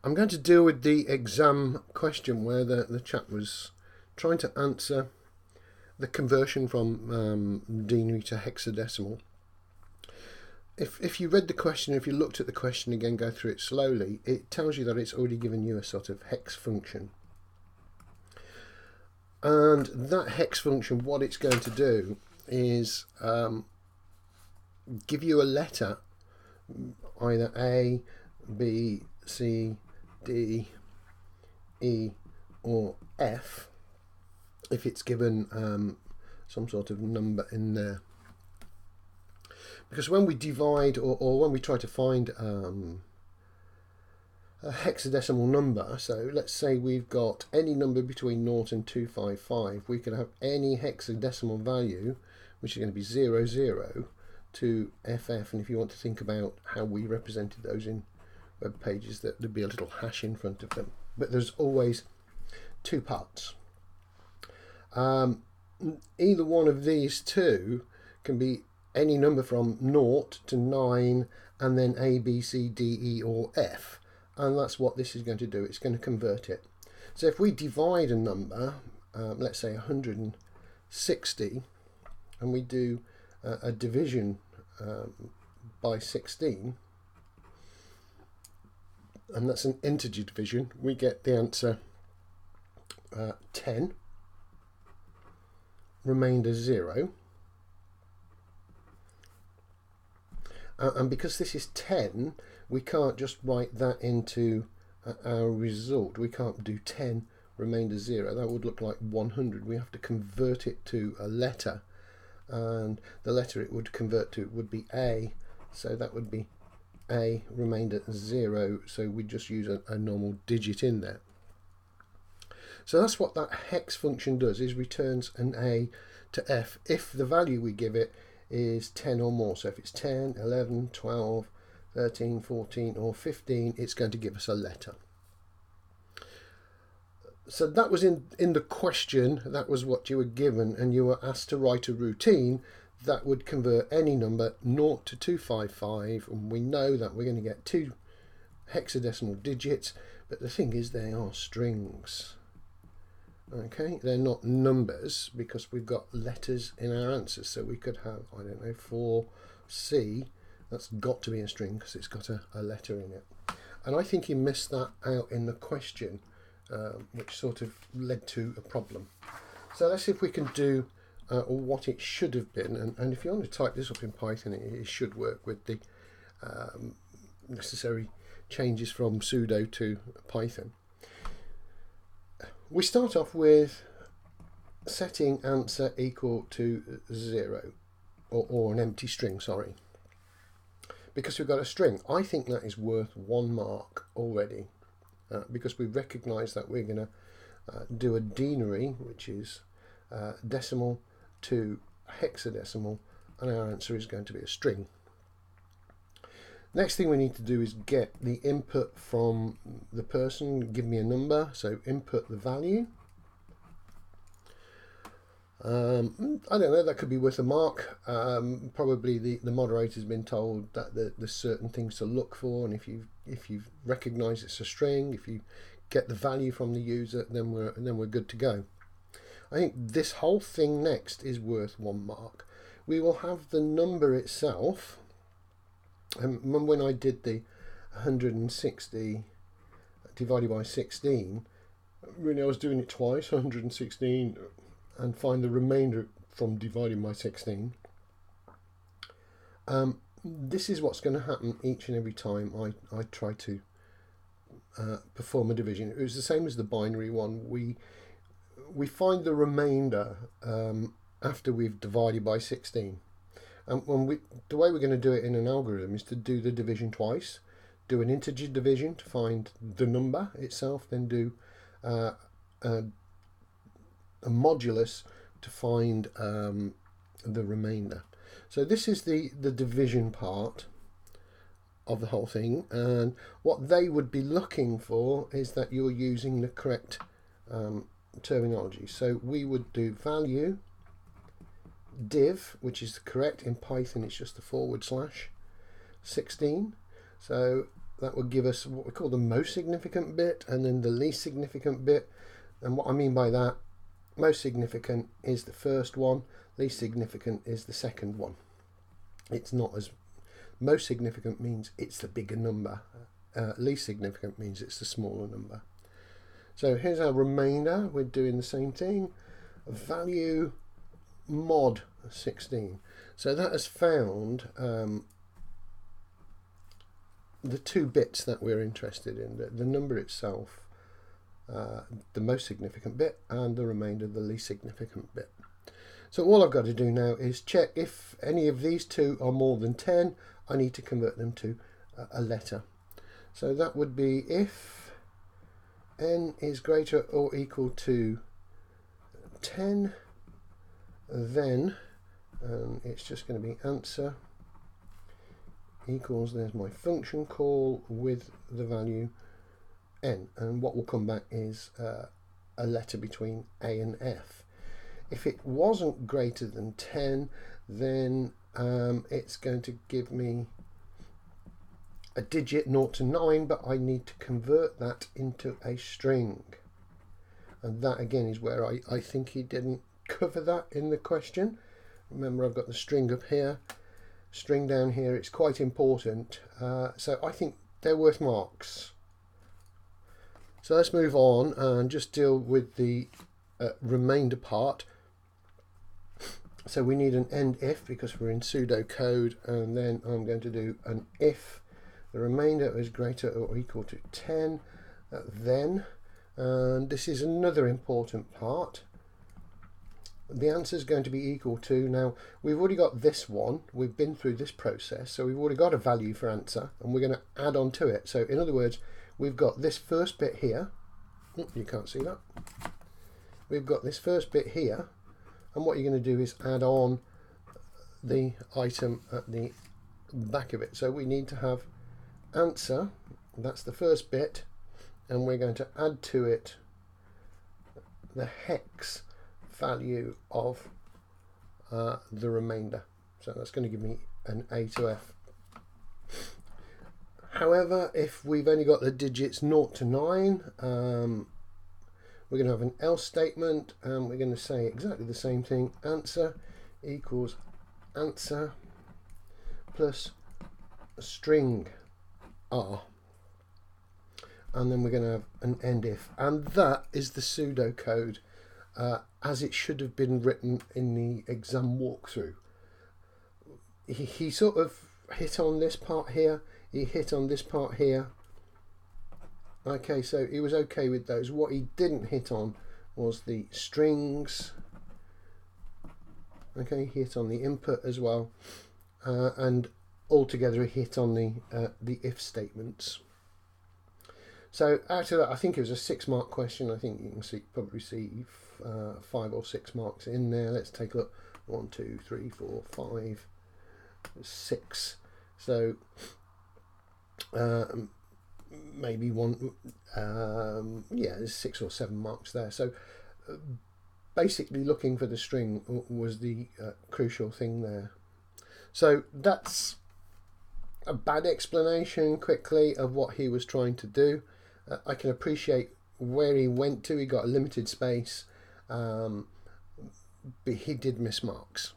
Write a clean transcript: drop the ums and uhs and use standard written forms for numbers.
I'm going to deal with the exam question where the chap was trying to answer the conversion from denary to hexadecimal. If you read the question, if you looked at the question again, go through it slowly, it tells you that it's already given you a sort of hex function. And that hex function, what it's going to do is give you a letter, either A, B, C, D, E or F, if it's given some sort of number in there. Because when we divide or when we try to find a hexadecimal number, so let's say we've got any number between 0 and 255, we could have any hexadecimal value, which is going to be 00 to FF. And if you want to think about how we represented those in web pages, that there'd be a little hash in front of them. But there's always two parts. Either one of these two can be any number from 0 to 9 and then A, B, C, D, E or F, and that's what this is going to do. It's going to convert it. So if we divide a number, let's say 160, and we do a division by 16, and that's an integer division, we get the answer 10, remainder 0. And because this is 10, we can't just write that into our result. We can't do 10 remainder 0. That would look like 100. We have to convert it to a letter, and the letter it would convert to would be A. So that would be A remainder 0. So we just use a normal digit in there. So that's what that hex function does, is returns an A to F if the value we give it is 10 or more. So if it's 10, 11, 12, 13, 14 or 15, it's going to give us a letter. So that was in the question, that was what you were given, and you were asked to write a routine that would convert any number 0 to 255, and we know that we're going to get 2 hexadecimal digits, but the thing is they are strings. Okay, they're not numbers because we've got letters in our answers. So we could have, I don't know, 4C. That's got to be a string because it's got a letter in it. And I think he missed that out in the question, which sort of led to a problem. So let's see if we can do what it should have been. And if you want to type this up in Python, it should work with the necessary changes from sudo to Python. We start off with setting answer equal to 0, or an empty string, sorry. Because we've got a string, I think that is worth 1 mark already, because we recognise that we're going to do a denary, which is decimal to hexadecimal, and our answer is going to be a string. Next thing we need to do is get the input from the person, give me a number, so input the value. I don't know, that could be worth a mark. Probably the moderator's been told that there's certain things to look for, and if you recognise it's a string, if you get the value from the user, then we're good to go. I think this whole thing next is worth 1 mark. We will have the number itself. When I did the 160 divided by 16, really I was doing it twice, 116 and find the remainder from dividing by 16. This is what's going to happen each and every time I try to perform a division. It was the same as the binary one. We find the remainder after we've divided by 16. And the way we're going to do it in an algorithm is to do the division twice. Do an integer division to find the number itself, then do a modulus to find the remainder. So this is the division part of the whole thing, and what they would be looking for is that you're using the correct terminology. So we would do value div, which is correct. In Python it's just the /16. So that would give us what we call the most significant bit and then the least significant bit. And what I mean by that, most significant is the first one, least significant is the second one. It's not as, most significant means it's the bigger number, least significant means it's the smaller number. So here's our remainder. We're doing the same thing, value mod 16. So that has found the two bits that we're interested in, the number itself, the most significant bit, and the remainder, the least significant bit. So all I've got to do now is check if any of these two are more than 10. I need to convert them to a letter. So that would be if n is greater or equal to 10, then it's just going to be answer equals, there's my function call with the value n, and what will come back is a letter between A and F. If it wasn't greater than 10, then it's going to give me a digit 0 to 9, but I need to convert that into a string. And that again is where I think he didn't cover that in the question. Remember, I've got the string up here, string down here. It's quite important. So I think they're worth marks. So let's move on and just deal with the remainder part. So we need an end if because we're in pseudocode, and then I'm going to do an if the remainder is greater or equal to 10, then, and this is another important part, the answer is going to be equal to, now we've already got this one, we've been through this process, so we've already got a value for answer, and we're going to add on to it. So in other words, we've got this first bit here, you can't see that, we've got this first bit here, and what you're going to do is add on the item at the back of it. So we need to have answer, that's the first bit, and we're going to add to it the hex value of the remainder. So that's going to give me an A to F. However, if we've only got the digits 0 to 9, we're going to have an else statement, and we're going to say exactly the same thing. Answer equals answer plus a string R, and then we're going to have an end if, and that is the pseudocode as it should have been written in the exam walkthrough. He sort of hit on this part here, he hit on this part here. Okay, so he was okay with those. What he didn't hit on was the strings. Okay, he hit on the input as well, and altogether he hit on the if statements. So out of that, I think it was a 6-mark question. I think you can probably see 5 or 6 marks in there. Let's take a look. 1, 2, 3, 4, 5, 6. So maybe one, yeah, there's 6 or 7 marks there. So basically looking for the string was the crucial thing there. So that's a bad explanation quickly of what he was trying to do. I can appreciate where he went to. He got a limited space, but he did miss marks.